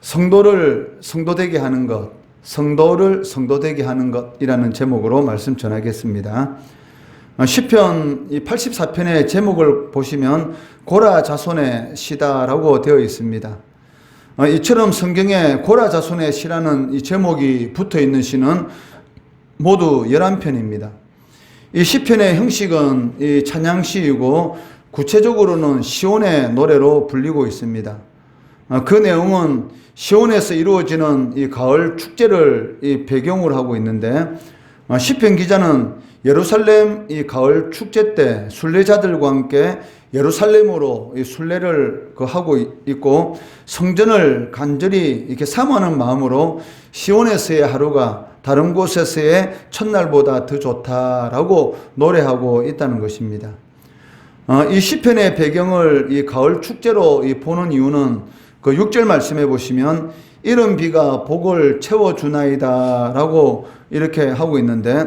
성도를 성도되게 하는 것, 성도를 성도되게 하는 것이라는 제목으로 말씀 전하겠습니다. 시편 84편의 제목을 보시면 고라 자손의 시다라고 되어 있습니다. 이처럼 성경에 고라 자손의 시라는 이 제목이 붙어 있는 시는 모두 11편입니다. 이 시편의 형식은 이 찬양시이고 구체적으로는 시온의 노래로 불리고 있습니다. 그 내용은 시온에서 이루어지는 이 가을 축제를 이 배경으로 하고 있는데, 시편 기자는 예루살렘 이 가을 축제 때 순례자들과 함께 예루살렘으로 이 순례를 하고 있고, 성전을 간절히 이렇게 사모하는 마음으로 시온에서의 하루가 다른 곳에서의 첫날보다 더 좋다라고 노래하고 있다는 것입니다. 이 시편의 배경을 이 가을 축제로 보는 이유는 그 6절 말씀해 보시면 이른 비가 복을 채워주나이다 라고 이렇게 하고 있는데,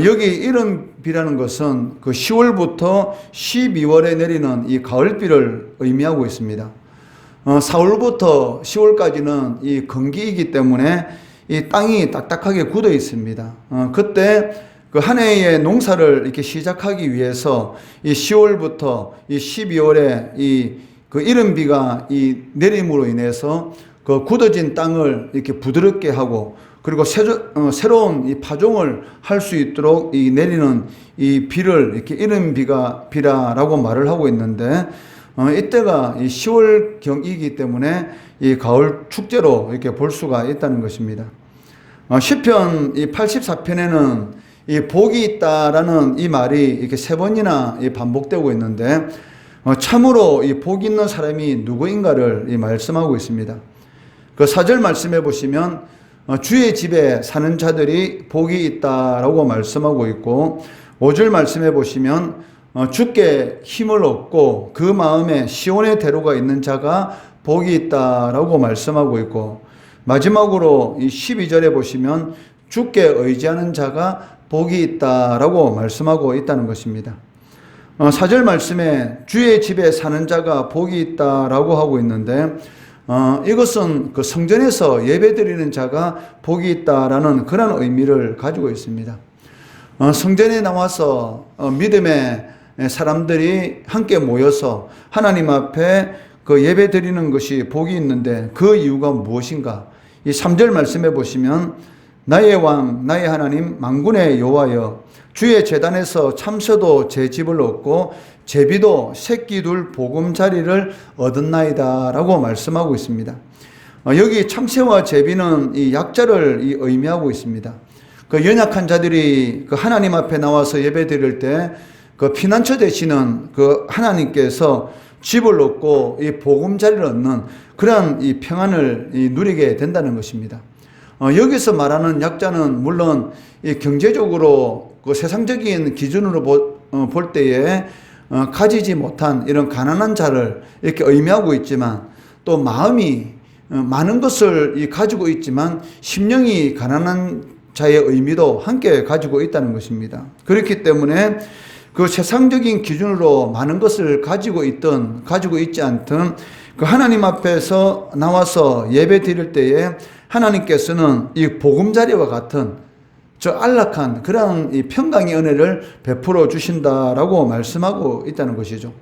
여기 이른 비라는 것은 그 10월부터 12월에 내리는 이 가을비를 의미하고 있습니다. 4월부터 10월까지는 이 건기이기 때문에 이 땅이 딱딱하게 굳어 있습니다. 그때 그 한 해의 농사를 이렇게 시작하기 위해서 이 10월부터 이 12월에 그 이른 비가 이 내림으로 인해서 그 굳어진 땅을 이렇게 부드럽게 하고, 그리고 새로운 이 파종을 할 수 있도록 이 내리는 이 비를 이렇게 이른 비라라고 말을 하고 있는데, 이때가 이 10월경이기 때문에 이 가을 축제로 이렇게 볼 수가 있다는 것입니다. 시편 이 84편에는 이 복이 있다라는 이 말이 이렇게 3번이나 반복되고 있는데, 참으로 이 복 있는 사람이 누구인가를 말씀하고 있습니다. 그 4절 말씀해 보시면 주의 집에 사는 자들이 복이 있다라고 말씀하고 있고, 5절 말씀해 보시면 주께 힘을 얻고 그 마음에 시온의 대로가 있는 자가 복이 있다라고 말씀하고 있고, 마지막으로 이 12절에 보시면 주께 의지하는 자가 복이 있다라고 말씀하고 있다는 것입니다. 4절 말씀에 주의 집에 사는 자가 복이 있다라고 하고 있는데, 이것은 그 성전에서 예배드리는 자가 복이 있다라는 그런 의미를 가지고 있습니다. 성전에 나와서 믿음의 사람들이 함께 모여서 하나님 앞에 그 예배드리는 것이 복이 있는데, 그 이유가 무엇인가? 이 3절 말씀해 보시면 나의 왕 나의 하나님 만군의 여호와여 주의 제단에서 참새도 제 집을 얻고 제비도 새끼 둘 보금자리를 얻었나이다 라고 말씀하고 있습니다. 여기 참새와 제비는 이 약자를 의미하고 있습니다. 그 연약한 자들이 그 하나님 앞에 나와서 예배 드릴 때 그 피난처 되시는 그 하나님께서 집을 얻고 이 보금자리를 얻는 그러한 이 평안을 누리게 된다는 것입니다. 여기서 말하는 약자는 물론 이 경제적으로 그 세상적인 기준으로 볼 때에 가지지 못한 이런 가난한 자를 이렇게 의미하고 있지만, 또 마음이 많은 것을 가지고 있지만 심령이 가난한 자의 의미도 함께 가지고 있다는 것입니다. 그렇기 때문에 그 세상적인 기준으로 많은 것을 가지고 있든 가지고 있지 않든 그 하나님 앞에서 나와서 예배 드릴 때에 하나님께서는 이 보금자리와 같은 저 안락한 그런 이 평강의 은혜를 베풀어 주신다라고 말씀하고 있다는 것이죠.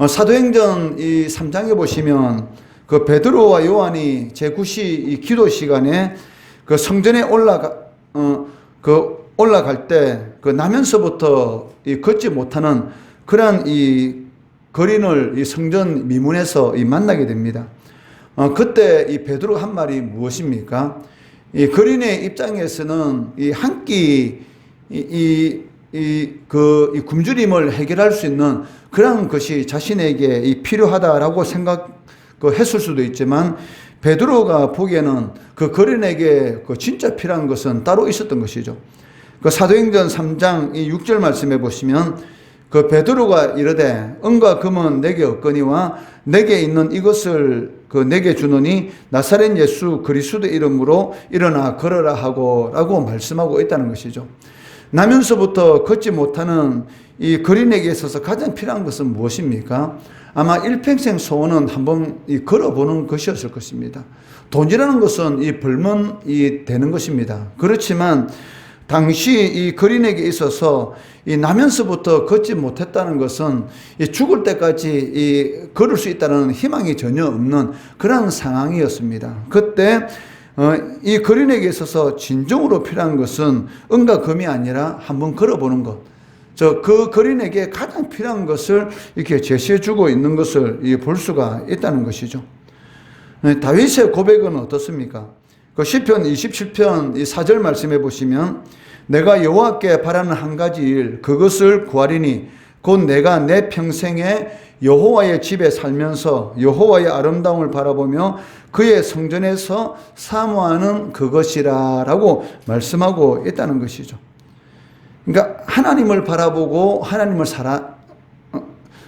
사도행전 이 3장에 보시면 그 베드로와 요한이 제9시 이 기도 시간에 그 성전에 올라갈 때 그 나면서부터 이 걷지 못하는 그런 이 거린을 이 성전 미문에서 만나게 됩니다. 그때 이 베드로 한 말이 무엇입니까? 이 거린의 입장에서는 이 한 끼 굶주림을 해결할 수 있는 그런 것이 자신에게 필요하다라고 생각했을 수도 있지만, 베드로가 보기에는 그 거린에게 그 진짜 필요한 것은 따로 있었던 것이죠. 그 사도행전 3장 6절 말씀해 보시면 그 베드로가 이르되 은과 금은 내게 없거니와 내게 있는 이것을 내게 주노니 나사렛 예수 그리스도 이름으로 일어나 걸어라 라고 말씀하고 있다는 것이죠. 나면서부터 걷지 못하는 이 거린에게 있어서 가장 필요한 것은 무엇입니까? 아마 일평생 소원은 한번 걸어보는 것이었을 것입니다. 돈이라는 것은 벌면 되는 것입니다. 그렇지만 당시 이 거린에게 있어서 나면서부터 걷지 못했다는 것은 죽을 때까지 걸을 수 있다는 희망이 전혀 없는 그런 상황이었습니다. 그때 이 거린에게 있어서 진정으로 필요한 것은 은과 금이 아니라 한번 걸어보는 것. 그 거린에게 가장 필요한 것을 이렇게 제시해 주고 있는 것을 볼 수가 있다는 것이죠. 다윗의 고백은 어떻습니까? 그 시편 27편 4절 말씀해 보시면 내가 여호와께 바라는 한 가지 일 그것을 구하리니 곧 내가 내 평생에 여호와의 집에 살면서 여호와의 아름다움을 바라보며 그의 성전에서 사모하는 그것이라 라고 말씀하고 있다는 것이죠. 그러니까 하나님을 바라보고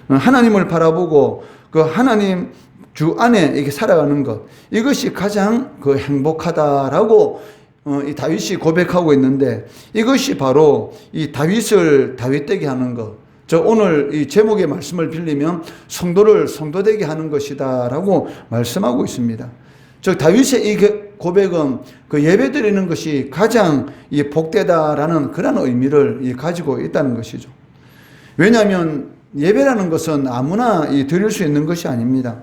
하나님을 바라보고 그 하나님 주 안에 이렇게 살아가는 것, 이것이 가장 행복하다라고 이 다윗이 고백하고 있는데, 이것이 바로 이 다윗을 다윗되게 하는 것. 오늘 이 제목의 말씀을 빌리면 성도를 성도되게 하는 것이다라고 말씀하고 있습니다. 다윗의 이 고백은 그 예배 드리는 것이 가장 복되다라는 그런 의미를 가지고 있다는 것이죠. 왜냐하면 예배라는 것은 아무나 드릴 수 있는 것이 아닙니다.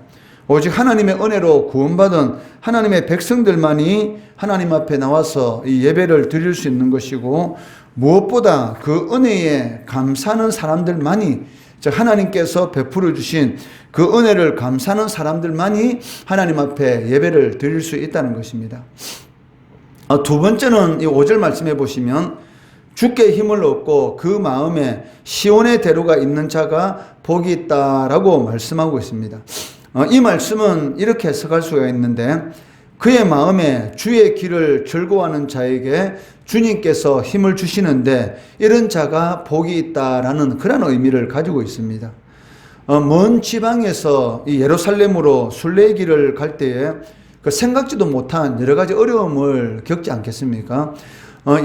오직 하나님의 은혜로 구원받은 하나님의 백성들만이 하나님 앞에 나와서 이 예배를 드릴 수 있는 것이고, 무엇보다 그 은혜에 감사하는 사람들만이, 즉 하나님께서 베풀어 주신 그 은혜를 감사하는 사람들만이 하나님 앞에 예배를 드릴 수 있다는 것입니다. 두 번째는 이 5절 말씀해 보시면 주께 힘을 얻고 그 마음에 시온의 대로가 있는 자가 복이 있다라고 말씀하고 있습니다. 이 말씀은 이렇게 해석할 수가 있는데, 그의 마음에 주의 길을 즐거워하는 자에게 주님께서 힘을 주시는데 이런 자가 복이 있다라는 그런 의미를 가지고 있습니다. 먼 지방에서 이 예루살렘으로 순례의 길을 갈 때에 생각지도 못한 여러 가지 어려움을 겪지 않겠습니까?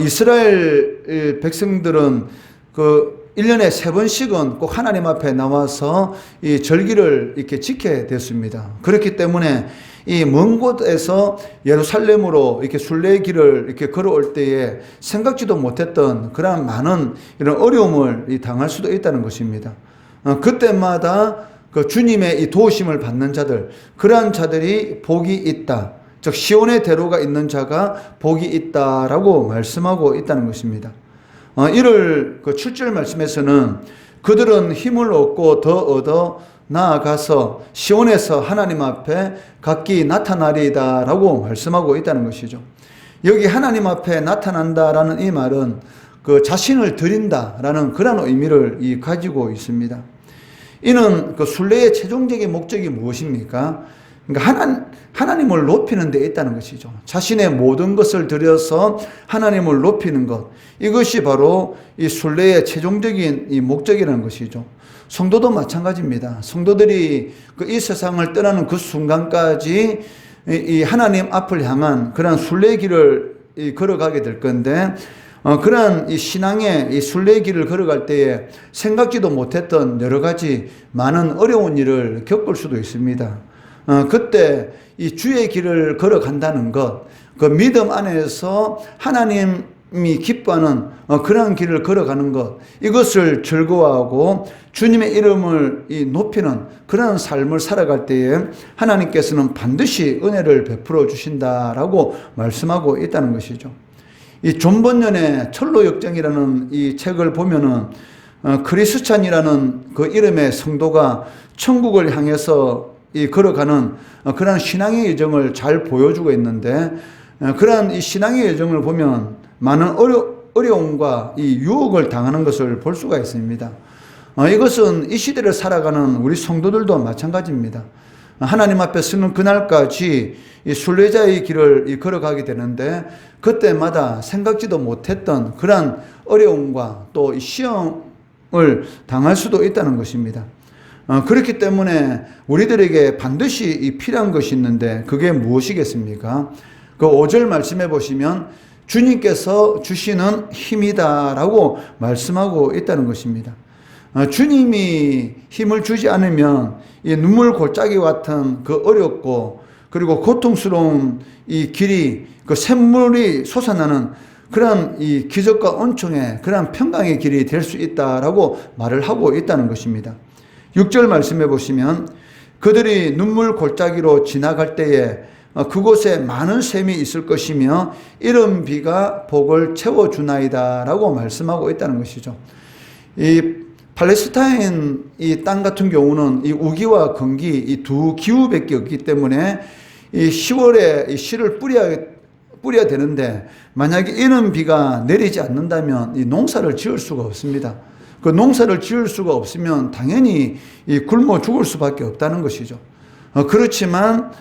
이스라엘 백성들은 1년에 3번씩은 꼭 하나님 앞에 나와서 이 절기를 이렇게 지켜야 됐습니다. 그렇기 때문에 이 먼 곳에서 예루살렘으로 이렇게 순례의 길을 이렇게 걸어올 때에 생각지도 못했던 그런 많은 이런 어려움을 당할 수도 있다는 것입니다. 그때마다 그 주님의 이 도우심을 받는 자들, 그러한 자들이 복이 있다. 즉 시온의 대로가 있는 자가 복이 있다라고 말씀하고 있다는 것입니다. 이를 7절 말씀에서는 그들은 힘을 얻고 더 얻어 나아가서 시온에서 하나님 앞에 각기 나타나리이다 라고 말씀하고 있다는 것이죠. 여기 하나님 앞에 나타난다라는 이 말은 그 자신을 드린다라는 그런 의미를 가지고 있습니다. 이는 그 순례의 최종적인 목적이 무엇입니까? 그러니까 하나님을 높이는 데 있다는 것이죠. 자신의 모든 것을 들여서 하나님을 높이는 것, 이것이 바로 이 순례의 최종적인 이 목적이라는 것이죠. 성도도 마찬가지입니다. 성도들이 이 세상을 떠나는 그 순간까지 이 하나님 앞을 향한 그런 순례의 길을 걸어가게 될 건데, 그러한 이 신앙의 이 순례의 길을 걸어갈 때에 생각지도 못했던 여러 가지 많은 어려운 일을 겪을 수도 있습니다. 그때 이 주의 길을 걸어간다는 것, 그 믿음 안에서 하나님이 기뻐하는 그런 길을 걸어가는 것, 이것을 즐거워하고 주님의 이름을 높이는 그런 삶을 살아갈 때에 하나님께서는 반드시 은혜를 베풀어 주신다라고 말씀하고 있다는 것이죠. 이 존 번연의 철로 역정이라는 이 책을 보면은 크리스찬이라는 그 이름의 성도가 천국을 향해서 걸어가는 그런 신앙의 여정을 잘 보여주고 있는데, 그러한 이 신앙의 여정을 보면 많은 어려움과 이 유혹을 당하는 것을 볼 수가 있습니다. 이것은 이 시대를 살아가는 우리 성도들도 마찬가지입니다. 하나님 앞에 서는 그날까지 이 순례자의 길을 걸어가게 되는데, 그때마다 생각지도 못했던 그런 어려움과 또 이 시험을 당할 수도 있다는 것입니다. 그렇기 때문에 우리들에게 반드시 필요한 것이 있는데, 그게 무엇이겠습니까? 그 5절 말씀해 보시면 주님께서 주시는 힘이다라고 말씀하고 있다는 것입니다. 주님이 힘을 주지 않으면 이 눈물 골짜기와 같은 그 어렵고 그리고 고통스러운 이 길이 그 샘물이 솟아나는 그런 이 기적과 은총의 그런 평강의 길이 될 수 있다라고 말을 하고 있다는 것입니다. 6절 말씀해 보시면 그들이 눈물 골짜기로 지나갈 때에 그곳에 많은 샘이 있을 것이며 이른 비가 복을 채워주나이다 라고 말씀하고 있다는 것이죠. 이 팔레스타인 이 땅 같은 경우는 이 우기와 건기 이 두 기후밖에 없기 때문에 이 10월에 이 씨를 뿌려야 되는데 만약에 이른 비가 내리지 않는다면 이 농사를 지을 수가 없습니다. 그 농사를 지을 수가 없으면 당연히 이 굶어 죽을 수밖에 없다는 것이죠. 그렇지만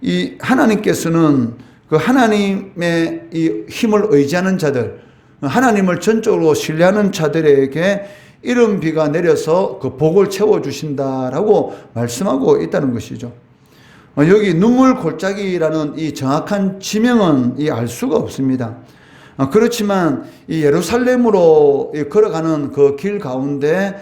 이 하나님께서는 그 하나님의 이 힘을 의지하는 자들, 하나님을 전적으로 신뢰하는 자들에게 이른 비가 내려서 그 복을 채워주신다라고 말씀하고 있다는 것이죠. 여기 눈물 골짜기라는 이 정확한 지명은 알 수가 없습니다. 그렇지만 이 예루살렘으로 걸어가는 그 길 가운데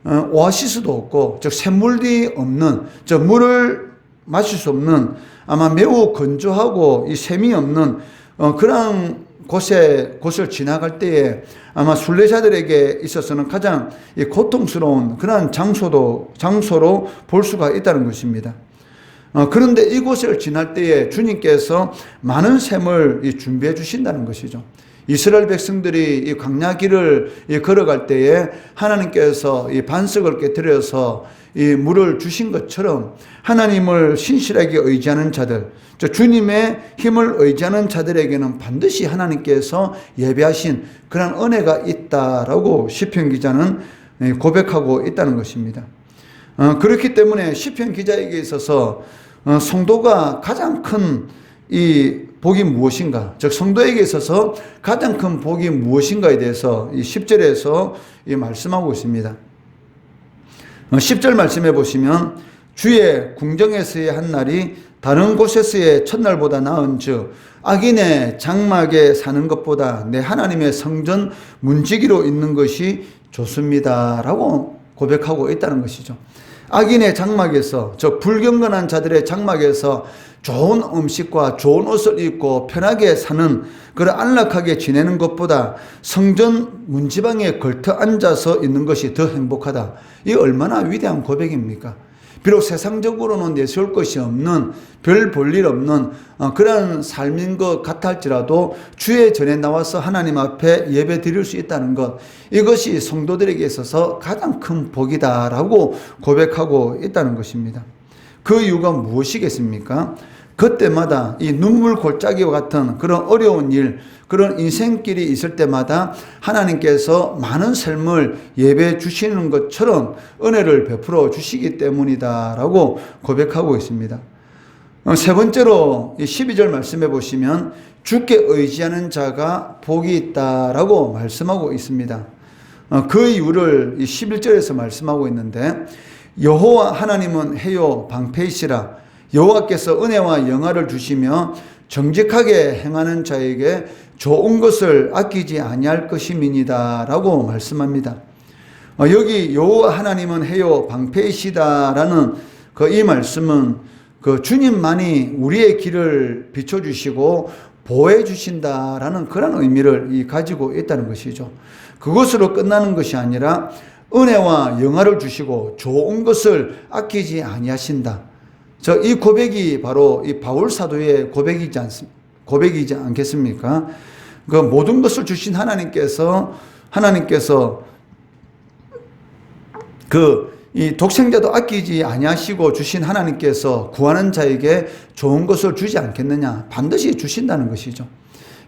오아시스도 없고, 즉 샘물이 없는, 즉 물을 마실 수 없는 아마 매우 건조하고 이 샘이 없는 그런 곳을 지나갈 때에 아마 순례자들에게 있어서는 가장 고통스러운 그런 장소로 볼 수가 있다는 것입니다. 그런데 이곳을 지날 때에 주님께서 많은 샘을 준비해 주신다는 것이죠. 이스라엘 백성들이 이 광야 길을 걸어갈 때에 하나님께서 이 반석을 깨뜨려서 이 물을 주신 것처럼 하나님을 신실하게 의지하는 자들, 주님의 힘을 의지하는 자들에게는 반드시 하나님께서 예비하신 그런 은혜가 있다라고 시편 기자는 고백하고 있다는 것입니다. 그렇기 때문에 시편 기자에게 있어서 성도가 가장 큰 이 복이 무엇인가, 즉 성도에게 있어서 가장 큰 복이 무엇인가에 대해서 이 10절에서 말씀하고 있습니다. 10절 말씀해 보시면 주의 궁정에서의 한 날이 다른 곳에서의 첫날보다 나은즉 악인의 장막에 사는 것보다 내 하나님의 성전 문지기로 있는 것이 좋습니다 라고 고백하고 있다는 것이죠. 악인의 장막에서, 저 불경건한 자들의 장막에서 좋은 음식과 좋은 옷을 입고 편하게 사는, 그런 안락하게 지내는 것보다 성전 문지방에 걸터 앉아서 있는 것이 더 행복하다. 이 얼마나 위대한 고백입니까? 비록 세상적으로는 내세울 것이 없는, 별 볼 일 없는 그런 삶인 것 같아 할지라도 주의 전에 나와서 하나님 앞에 예배 드릴 수 있다는 것, 이것이 성도들에게 있어서 가장 큰 복이다라고 고백하고 있다는 것입니다. 그 이유가 무엇이겠습니까? 그때마다 이 눈물 골짜기와 같은 그런 어려운 일, 그런 인생길이 있을 때마다 하나님께서 많은 삶을 예배해 주시는 것처럼 은혜를 베풀어 주시기 때문이다라고 고백하고 있습니다. 세 번째로 12절 말씀해 보시면 주께 의지하는 자가 복이 있다라고 말씀하고 있습니다. 그 이유를 11절에서 말씀하고 있는데 여호와 하나님은 해요 방패이시라 여호와께서 은혜와 영화를 주시며 정직하게 행하는 자에게 좋은 것을 아끼지 아니할 것임이니이다 라고 말씀합니다. 여기 여호와 하나님은 해요 방패이시다라는 이 말씀은 주님만이 우리의 길을 비춰주시고 보호해 주신다라는 그런 의미를 가지고 있다는 것이죠. 그것으로 끝나는 것이 아니라 은혜와 영화를 주시고 좋은 것을 아끼지 아니하신다. 이 고백이 바로 이 바울 사도의 고백이지 않겠습니까? 그 모든 것을 주신 하나님께서 이 독생자도 아끼지 아니하시고 주신 하나님께서 구하는 자에게 좋은 것을 주지 않겠느냐? 반드시 주신다는 것이죠.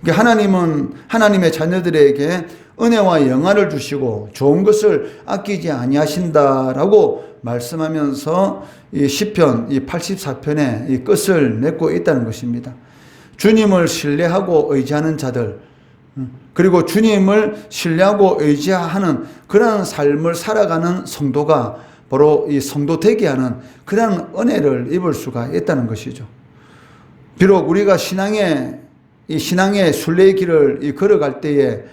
하나님은 하나님의 자녀들에게 은혜와 영화를 주시고 좋은 것을 아끼지 아니하신다라고 말씀하면서 이 시편 84편의 이 끝을 맺고 있다는 것입니다. 주님을 신뢰하고 의지하는 자들, 그리고 주님을 신뢰하고 의지하는 그런 삶을 살아가는 성도가 바로 이 성도 되게 하는 그런 은혜를 입을 수가 있다는 것이죠. 비록 우리가 신앙의 순례의 길을 걸어갈 때에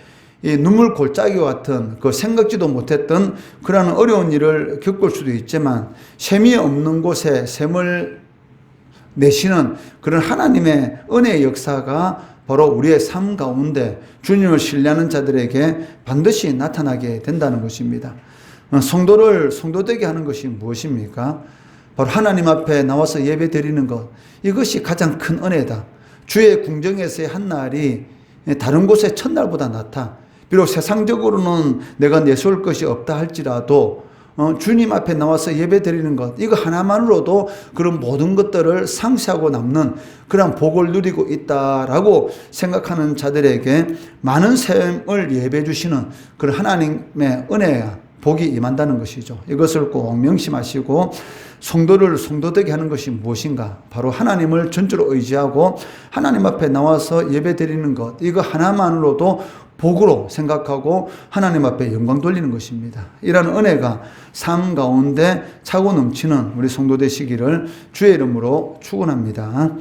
이 눈물 골짜기와 같은 그 생각지도 못했던 그러한 어려운 일을 겪을 수도 있지만 셈이 없는 곳에 셈을 내시는 그런 하나님의 은혜의 역사가 바로 우리의 삶 가운데 주님을 신뢰하는 자들에게 반드시 나타나게 된다는 것입니다. 성도를 성도되게 하는 것이 무엇입니까? 바로 하나님 앞에 나와서 예배 드리는 것, 이것이 가장 큰 은혜다. 주의 궁정에서의 한 날이 다른 곳의 첫날보다 낫다. 비록 세상적으로는 내가 내세울 것이 없다 할지라도 주님 앞에 나와서 예배 드리는 것, 이거 하나만으로도 그런 모든 것들을 상쇄하고 남는 그런 복을 누리고 있다라고 생각하는 자들에게 많은 셈을 예배해 주시는 그런 하나님의 은혜야 복이 임한다는 것이죠. 이것을 꼭 명심하시고 성도를 성도되게 하는 것이 무엇인가? 바로 하나님을 전적으로 의지하고 하나님 앞에 나와서 예배 드리는 것, 이거 하나만으로도 복으로 생각하고 하나님 앞에 영광 돌리는 것입니다. 이러한 은혜가 삶 가운데 차고 넘치는 우리 성도 되시기를 주의 이름으로 축원합니다.